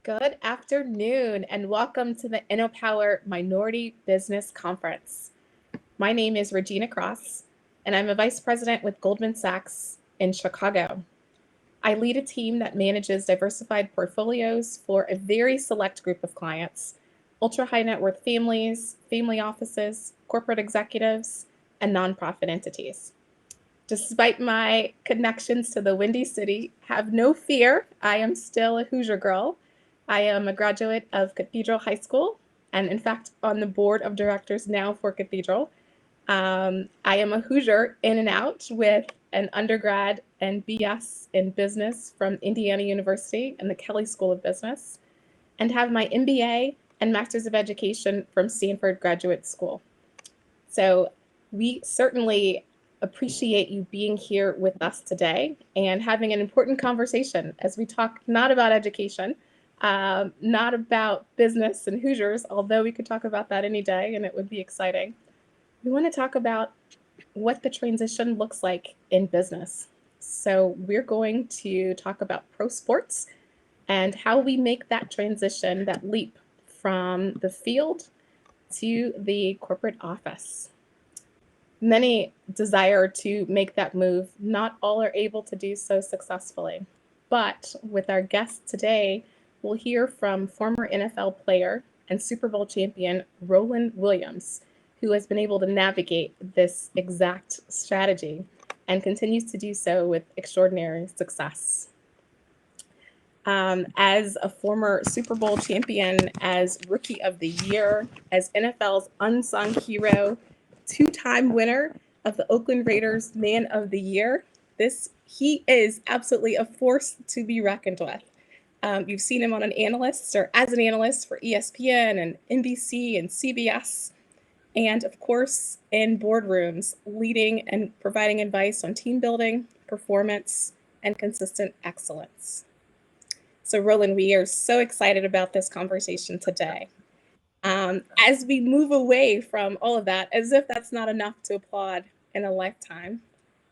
Good afternoon and welcome to the InnoPower Minority Business Conference. My name is Regina Cross and I'm a vice president with Goldman Sachs in Chicago. I lead a team that manages diversified portfolios for a very select group of clients, ultra high net worth families, family offices, corporate executives, and nonprofit entities. Despite my connections to the Windy City, have no fear, I am still a Hoosier girl. I am a graduate of Cathedral High School and, in fact, on the board of directors now for Cathedral. I am a Hoosier in and out with an undergrad and BS in business from Indiana University and the Kelley School of Business, and have my MBA and Master's of Education from Stanford Graduate School. So we certainly appreciate you being here with us today and having an important conversation as we talk not about education, not about business and Hoosiers, although we could talk about that any day and it would be exciting. We want to talk about what the transition looks like in business. So we're going to talk about pro sports and how we make that transition, that leap from the field to the corporate office. Many desire to make that move. Not all are able to do so successfully. But with our guest today, we'll hear from former NFL player and Super Bowl champion Roland Williams, who has been able to navigate this exact strategy and continues to do so with extraordinary success. As a former Super Bowl champion, as Rookie of the Year, as NFL's unsung hero, two-time winner of the Oakland Raiders Man of the Year, he is absolutely a force to be reckoned with. You've seen him on as an analyst for ESPN and NBC and CBS, and of course in boardrooms, leading and providing advice on team building, performance, and consistent excellence. So Roland, we are so excited about this conversation today. As we move away from all of that, as if that's not enough to applaud in a lifetime,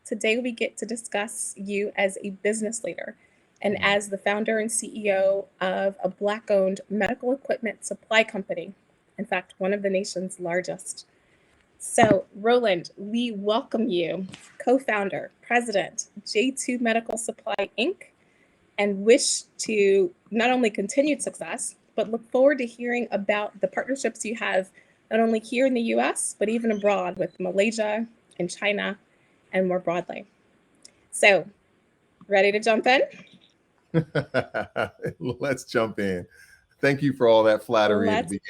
today we get to discuss you as a business leader and as the founder and CEO of a Black-owned medical equipment supply company, in fact, one of the nation's largest. So, Roland, we welcome you, co-founder, president, J2 Medical Supply, Inc., and wish to not only continued success, but look forward to hearing about the partnerships you have, not only here in the US, but even abroad with Malaysia and China and more broadly. So, ready to jump in? Let's jump in. Thank you for all that flattery at the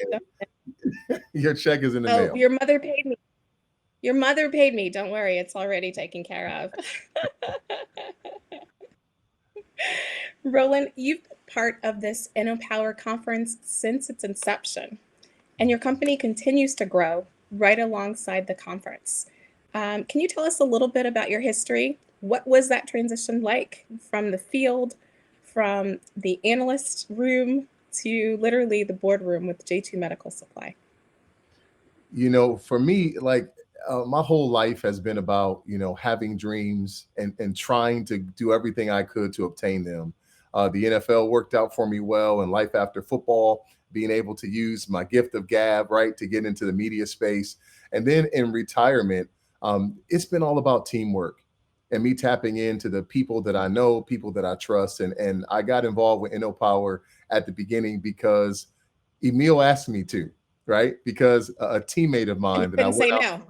beginning. Your check is in the mail. Your mother paid me. Your mother paid me. Don't worry, it's already taken care of. Roland, you've been part of this InnoPower conference since its inception, and your company continues to grow right alongside the conference. Can you tell us a little bit about your history? What was that transition like from the field, from the analyst room to literally the boardroom with J2 Medical Supply? For me, my whole life has been about, having dreams and trying to do everything I could to obtain them. The NFL worked out for me well, and life after football, being able to use my gift of gab, right, to get into the media space. And then in retirement, it's been all about teamwork and me tapping into the people that I know, people that I trust. And I got involved with InnoPower at the beginning because Emil asked me to, right? Because a teammate of mine that I went out,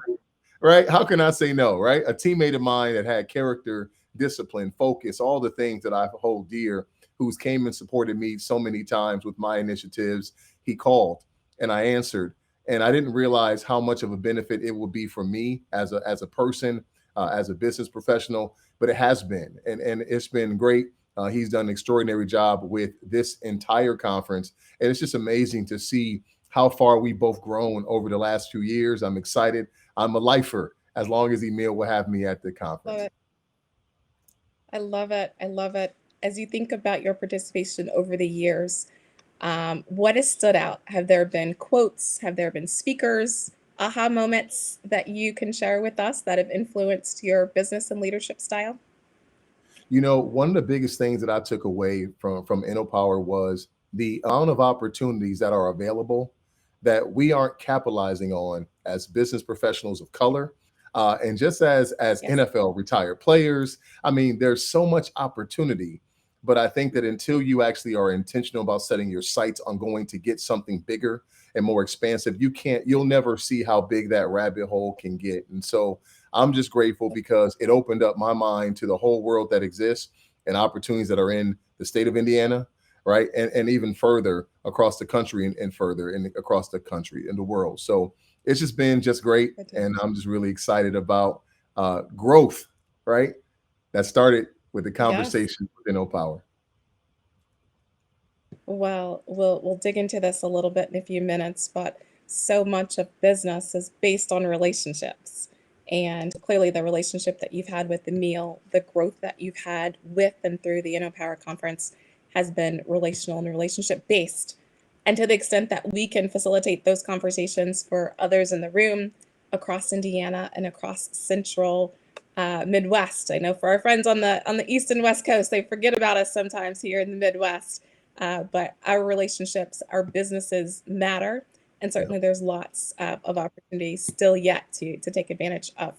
right? How can I say no, right? A teammate of mine that had character, discipline, focus, all the things that I hold dear, who's came and supported me so many times with my initiatives. He called and I answered. And I didn't realize how much of a benefit it would be for me as a person, as a business professional, but it has been. And it's been great. He's done an extraordinary job with this entire conference. And it's just amazing to see how far we've both grown over the last few years. I'm excited. I'm a lifer as long as Emil will have me at the conference. I love it. I love it. As you think about your participation over the years, what has stood out? Have there been quotes? Have there been speakers, aha moments that you can share with us that have influenced your business and leadership style? One of the biggest things that I took away from InnoPower was the amount of opportunities that are available that we aren't capitalizing on as business professionals of color. And just as Yes. NFL retired players, I mean, there's so much opportunity. But I think that until you actually are intentional about setting your sights on going to get something bigger and more expansive, you'll never see how big that rabbit hole can get. And so I'm just grateful because it opened up my mind to the whole world that exists and opportunities that are in the state of Indiana, right? And even further across the country and further and across the country and the world. So it's just been just great. And I'm just really excited about growth, right? That started with the Yes. conversation with InnoPower. Well, we'll dig into this a little bit in a few minutes, but so much of business is based on relationships. And clearly the relationship that you've had with the meal, the growth that you've had with and through the InnoPower conference has been relational and relationship based. And to the extent that we can facilitate those conversations for others in the room across Indiana and across central Midwest. I know for our friends on the East and West Coast, they forget about us sometimes here in the Midwest. But our relationships, our businesses matter, and Yeah. certainly there's lots of opportunities still yet to take advantage of.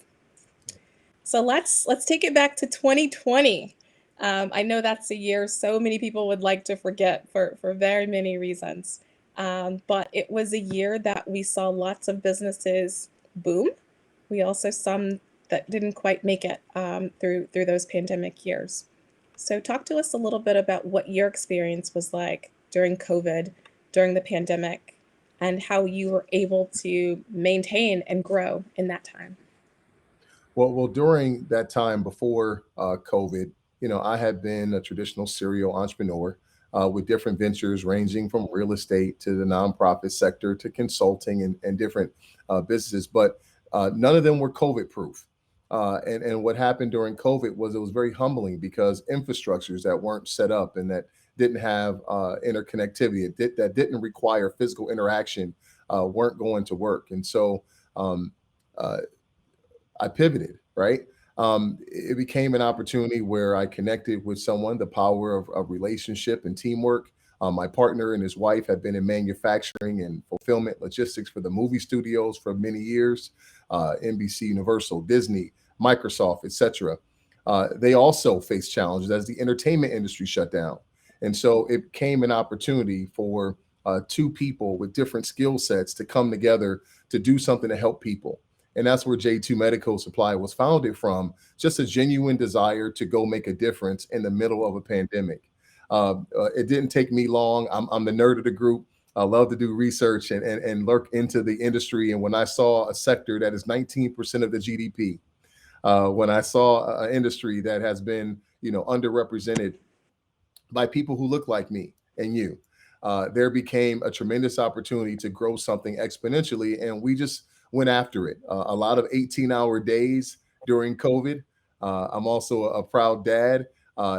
So let's take it back to 2020. I know that's a year so many people would like to forget for very many reasons, but it was a year that we saw lots of businesses boom. We also some that didn't quite make it through those pandemic years. So talk to us a little bit about what your experience was like during COVID, during the pandemic, and how you were able to maintain and grow in that time. Well, during that time before COVID, I had been a traditional serial entrepreneur with different ventures ranging from real estate to the nonprofit sector to consulting and different businesses, but none of them were COVID proof. And what happened during COVID was it was very humbling because infrastructures that weren't set up and that didn't have interconnectivity, that didn't require physical interaction, weren't going to work. And so um, uh, I pivoted, right? It became an opportunity where I connected with someone, the power of relationship and teamwork. My partner and his wife had been in manufacturing and fulfillment logistics for the movie studios for many years, NBC, Universal, Disney, Microsoft, etc. They also faced challenges as the entertainment industry shut down. And so it became an opportunity for two people with different skill sets to come together to do something to help people. And that's where J2 Medical Supply was founded from, just a genuine desire to go make a difference in the middle of a pandemic. It didn't take me long. I'm the nerd of the group. I love to do research and lurk into the industry. And when I saw a sector that is 19% of the GDP, when I saw an industry that has been, underrepresented by people who look like me and you, there became a tremendous opportunity to grow something exponentially. And we just went after it. A lot of 18-hour days during COVID. I'm also a proud dad.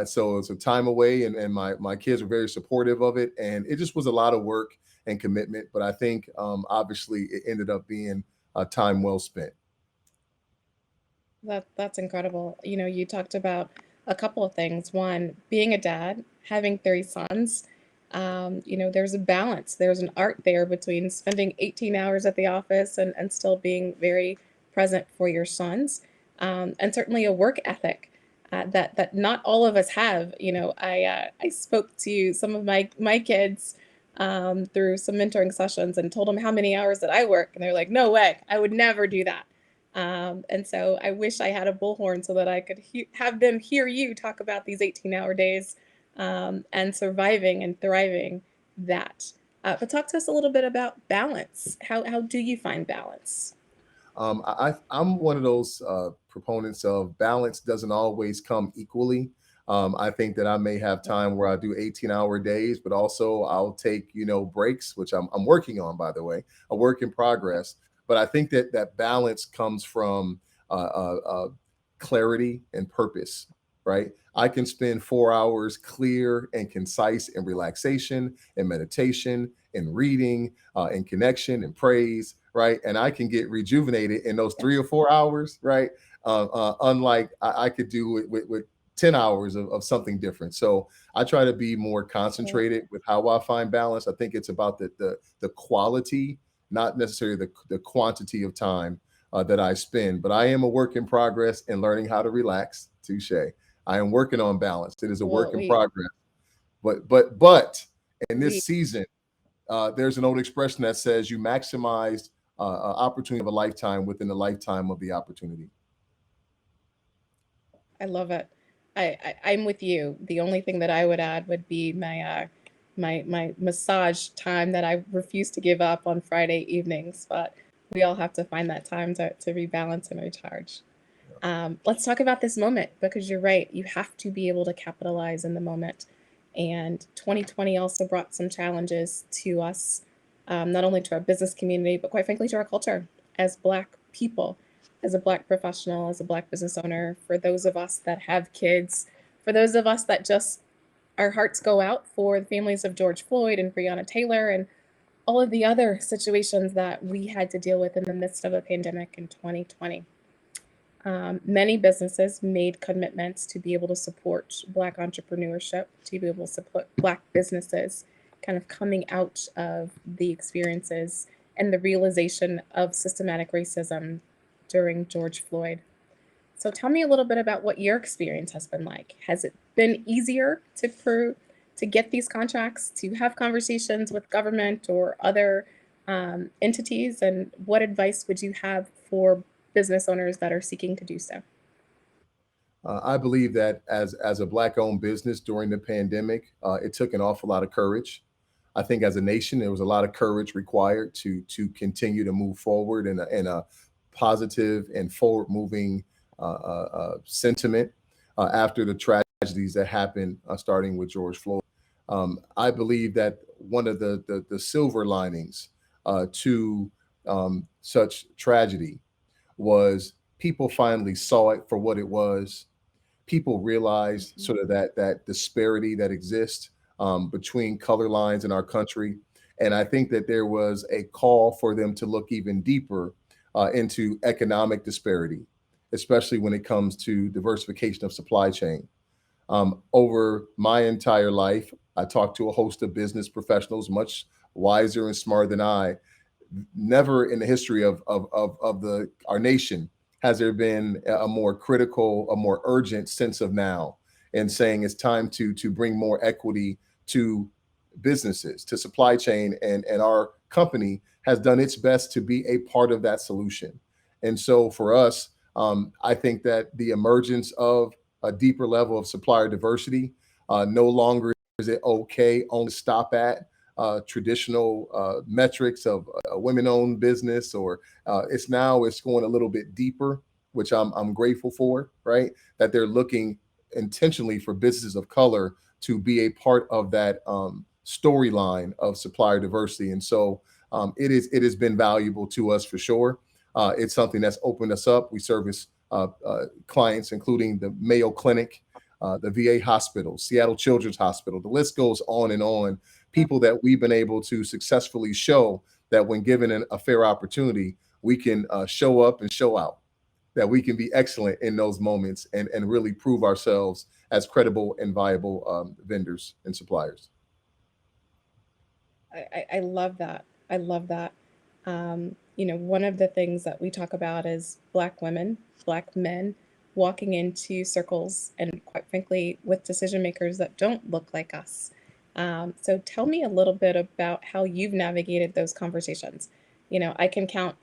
So it's a time away, and my kids were very supportive of it. And it just was a lot of work and commitment. But I think obviously it ended up being a time well spent. That's incredible. You know, you talked about a couple of things. One, being a dad, having three sons. There's a balance. There's an art there between spending 18 hours at the office and still being very present for your sons, and certainly a work ethic that not all of us have. I spoke to some of my kids through some mentoring sessions and told them how many hours that I work, and they're like, "No way, I would never do that." And so I wish I had a bullhorn so that I could have them hear you talk about these 18-hour days and surviving and thriving that. But talk to us a little bit about balance. How do you find balance? I'm one of those proponents of balance doesn't always come equally. I think that I may have time where I do 18-hour days, but also I'll take, breaks, which I'm working on, by the way, a work in progress. But I think that that balance comes from clarity and purpose, right? I can spend 4 hours clear and concise in relaxation and meditation and reading and connection and praise, right? And I can get rejuvenated in those 3 or 4 hours, right? Unlike I could do it with 10 hours of something different. So I try to be more concentrated with how I find balance. I think it's about the quality, not necessarily the quantity of time that I spend. But I am a work in progress and learning how to relax. Touche. I am working on balance. It is a Well, work in progress. But in we this season, there's an old expression that says you maximize opportunity of a lifetime within the lifetime of the opportunity. I love it. I'm with you. The only thing that I would add would be my massage time that I refuse to give up on Friday evenings, but we all have to find that time to rebalance and recharge. Let's talk about this moment because you're right. You have to be able to capitalize in the moment. And 2020 also brought some challenges to us, not only to our business community, but quite frankly to our culture as Black people, as a Black professional, as a Black business owner, for those of us that have kids, for those of us that just our hearts go out for the families of George Floyd and Breonna Taylor and all of the other situations that we had to deal with in the midst of a pandemic in 2020. Many businesses made commitments to be able to support Black entrepreneurship, to be able to support Black businesses kind of coming out of the experiences and the realization of systematic racism during George Floyd. So tell me a little bit about what your experience has been like. Has it been easier to get these contracts, to have conversations with government or other entities? And what advice would you have for business owners that are seeking to do so? I believe that as a Black-owned business during the pandemic, it took an awful lot of courage. I think as a nation, there was a lot of courage required to continue to move forward in a positive and forward-moving sentiment after the tragedies that happened, starting with George Floyd. I believe that one of the silver linings to such tragedy was people finally saw it for what it was. People realized Mhm. sort of that disparity that exists between color lines in our country, and I think that there was a call for them to look even deeper into economic disparity, especially when it comes to diversification of supply chain. Over my entire life, I talked to a host of business professionals, much wiser and smarter than I. Never in the history of the our nation has there been a more critical, a more urgent sense of now, and saying it's time to bring more equity to businesses, to supply chain, and our company has done its best to be a part of that solution. And so for us, I think that the emergence of a deeper level of supplier diversity, no longer is it okay only stop at traditional metrics of a women-owned business, or it's going a little bit deeper, which I'm grateful for. Right, that they're looking intentionally for businesses of color to be a part of that storyline of supplier diversity, and so it has been valuable to us for sure. It's something that's opened us up. We service clients, including the Mayo Clinic, the VA hospital, Seattle Children's Hospital. The list goes on and on. People that we've been able to successfully show that when given a fair opportunity, we can show up and show out, that we can be excellent in those moments and really prove ourselves as credible and viable vendors and suppliers. I love that. I love that. One of the things that we talk about is Black women, Black men walking into circles and, quite frankly, with decision makers that don't look like us. So tell me a little bit about how you've navigated those conversations. I can count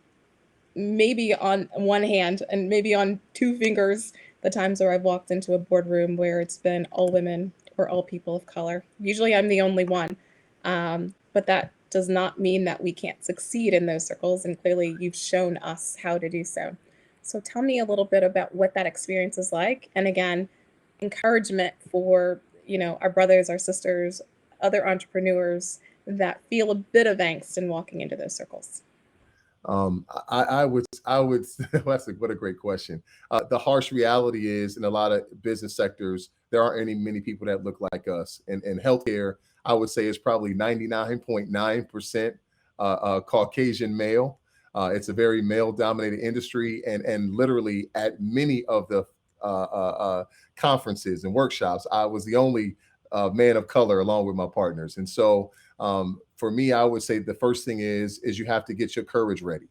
maybe on one hand and maybe on two fingers the times where I've walked into a boardroom where it's been all women or all people of color. Usually I'm the only one. But that does not mean that we can't succeed in those circles. And clearly you've shown us how to do so. So tell me a little bit about what that experience is like. And again, encouragement for, our brothers, our sisters, other entrepreneurs that feel a bit of angst in walking into those circles. I would. What a great question. The harsh reality is, in a lot of business sectors, there aren't many people that look like us. In healthcare, I would say it's probably 99.9% Caucasian male. It's a very male-dominated industry, and literally at many of the conferences and workshops. I was the only man of color along with my partners. And so for me, I would say the first thing is you have to get your courage ready,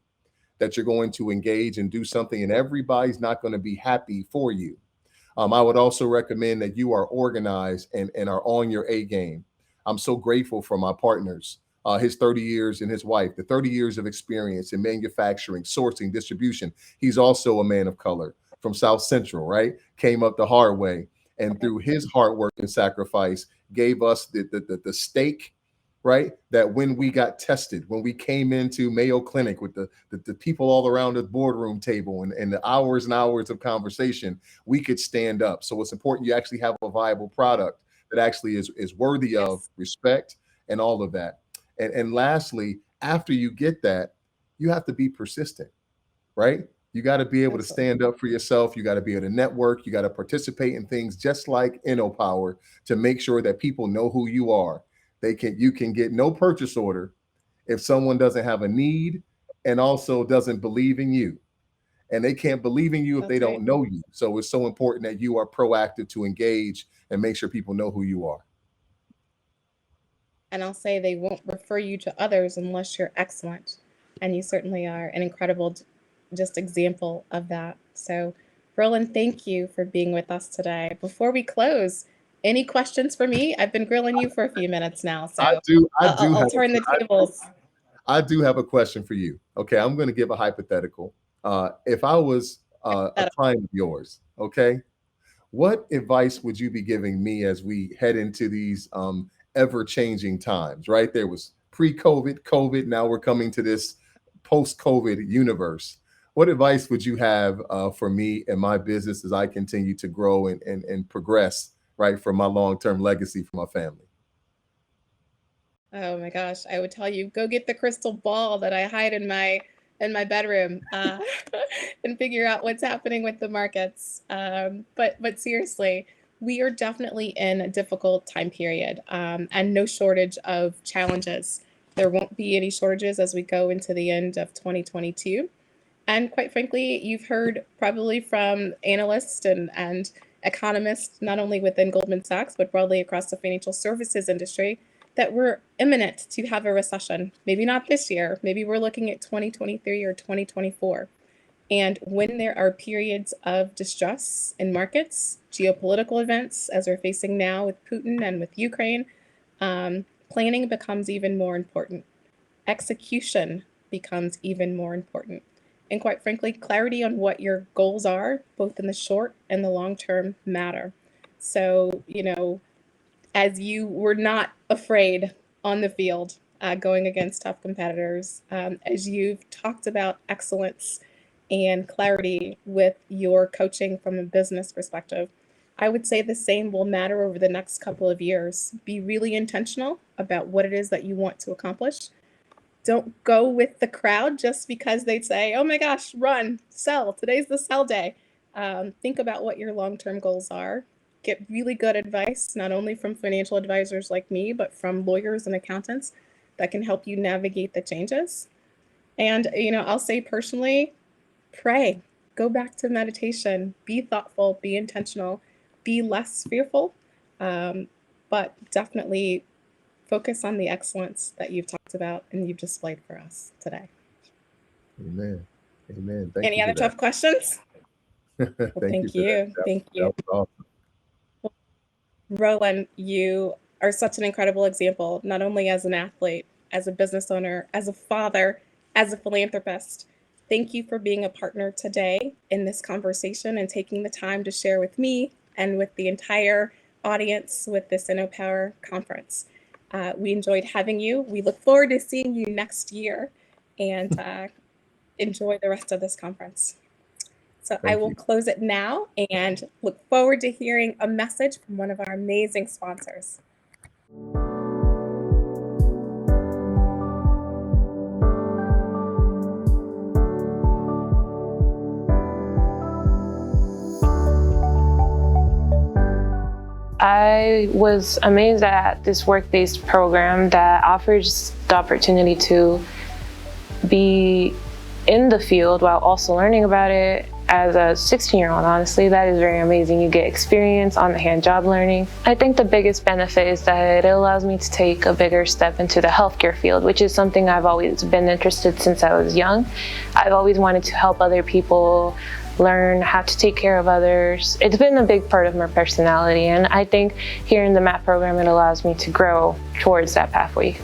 that you're going to engage and do something, and everybody's not going to be happy for you. I would also recommend that you are organized and are on your A game. I'm so grateful for my partners, his 30 years and his wife, the 30 years of experience in manufacturing, sourcing, distribution. He's also a man of color from South Central, right? Came up the hard way. And through his hard work and sacrifice, gave us the stake, right? That when we got tested, when we came into Mayo Clinic with the people all around the boardroom table and the hours and hours of conversation, we could stand up. So it's important you actually have a viable product that actually is worthy of respect and all of that. And lastly, after you get that, you have to be persistent, right? You got to be able to stand up for yourself. You got to be able to network. You got to participate in things just like InnoPower to make sure that people know who you are. You can get no purchase order if someone doesn't have a need and also doesn't believe in you. And they can't believe in you if they don't know you. So it's so important that you are proactive to engage and make sure people know who you are. And I'll say they won't refer you to others unless you're excellent. And you certainly are an incredible just example of that. So Roland, thank you for being with us today. Before we close, any questions for me? I've been grilling you for a few minutes now, so I'll turn the tables. I do have a question for you. Okay, I'm going to give a hypothetical. If I was a client of yours, okay, what advice would you be giving me as we head into these ever-changing times, right? There was pre-COVID, COVID, now we're coming to this post-COVID universe. What advice would you have for me and my business as I continue to grow and progress, right, for my long-term legacy for my family? Oh my gosh, I would tell you, go get the crystal ball that I hide in my bedroom and figure out what's happening with the markets. But seriously, we are definitely in a difficult time period and no shortage of challenges. There won't be any shortages as we go into the end of 2022. And quite frankly, you've heard probably from analysts and economists, not only within Goldman Sachs, but broadly across the financial services industry, that we're imminent to have a recession. Maybe not this year, maybe we're looking at 2023 or 2024. And when there are periods of distress in markets, geopolitical events, as we're facing now with Putin and with Ukraine, planning becomes even more important. Execution becomes even more important. And quite frankly, clarity on what your goals are, both in the short and the long term, matter. So, as you were not afraid on the field going against tough competitors, as you've talked about excellence and clarity with your coaching from a business perspective, I would say the same will matter over the next couple of years. Be really intentional about what it is that you want to accomplish. Don't go with the crowd just because they say, oh my gosh, run, sell. Today's the sell day. Think about what your long-term goals are. Get really good advice, not only from financial advisors like me, but from lawyers and accountants that can help you navigate the changes. And, I'll say personally, pray, go back to meditation, be thoughtful, be intentional, be less fearful, but definitely focus on the excellence that you've talked about and you've displayed for us today. Amen. Amen. Any other tough questions? Thank you. Thank you. Awesome. Roland, you are such an incredible example, not only as an athlete, as a business owner, as a father, as a philanthropist. Thank you for being a partner today in this conversation and taking the time to share with me and with the entire audience with this InnoPower conference. We enjoyed having you. We look forward to seeing you next year and enjoy the rest of this conference. So I will close it now and look forward to hearing a message from one of our amazing sponsors. I was amazed at this work-based program that offers the opportunity to be in the field while also learning about it as a 16-year-old, honestly, that is very amazing. You get experience, on-the-hand job learning. I think the biggest benefit is that it allows me to take a bigger step into the healthcare field, which is something I've always been interested since I was young. I've always wanted to help other people learn how to take care of others. It's been a big part of my personality, and I think here in the MAP program, it allows me to grow towards that pathway.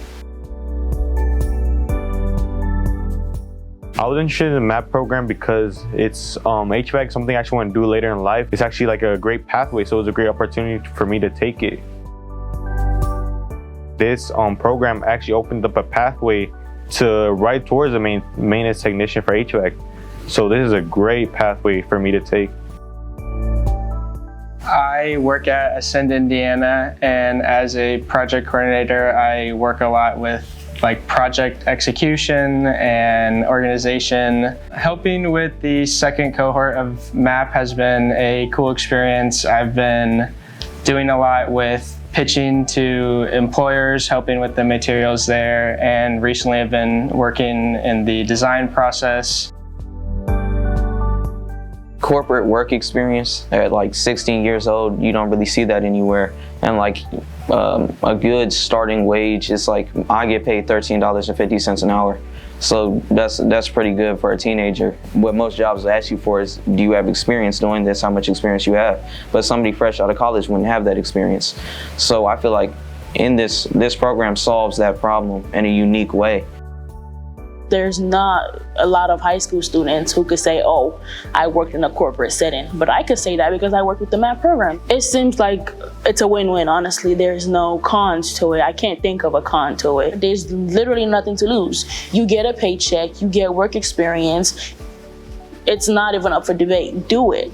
I was interested in the MAP program because it's HVAC, something I actually want to do later in life. It's actually like a great pathway, so it was a great opportunity for me to take it. This program actually opened up a pathway to right towards the maintenance technician for HVAC. So this is a great pathway for me to take. I work at Ascend Indiana, and as a project coordinator, I work a lot with like project execution and organization. Helping with the second cohort of MAP has been a cool experience. I've been doing a lot with pitching to employers, helping with the materials there, and recently I've been working in the design process. Corporate work experience at like 16 years old, you don't really see that anywhere. And like a good starting wage is like, I get paid $13.50 an hour. So that's pretty good for a teenager. What most jobs will ask you for is, do you have experience doing this, how much experience you have? But somebody fresh out of college wouldn't have that experience. So I feel like in this program solves that problem in a unique way. There's not a lot of high school students who could say, oh, I worked in a corporate setting. But I could say that because I worked with the MAP program. It seems like it's a win-win, honestly. There's no cons to it. I can't think of a con to it. There's literally nothing to lose. You get a paycheck, you get work experience. It's not even up for debate. Do it.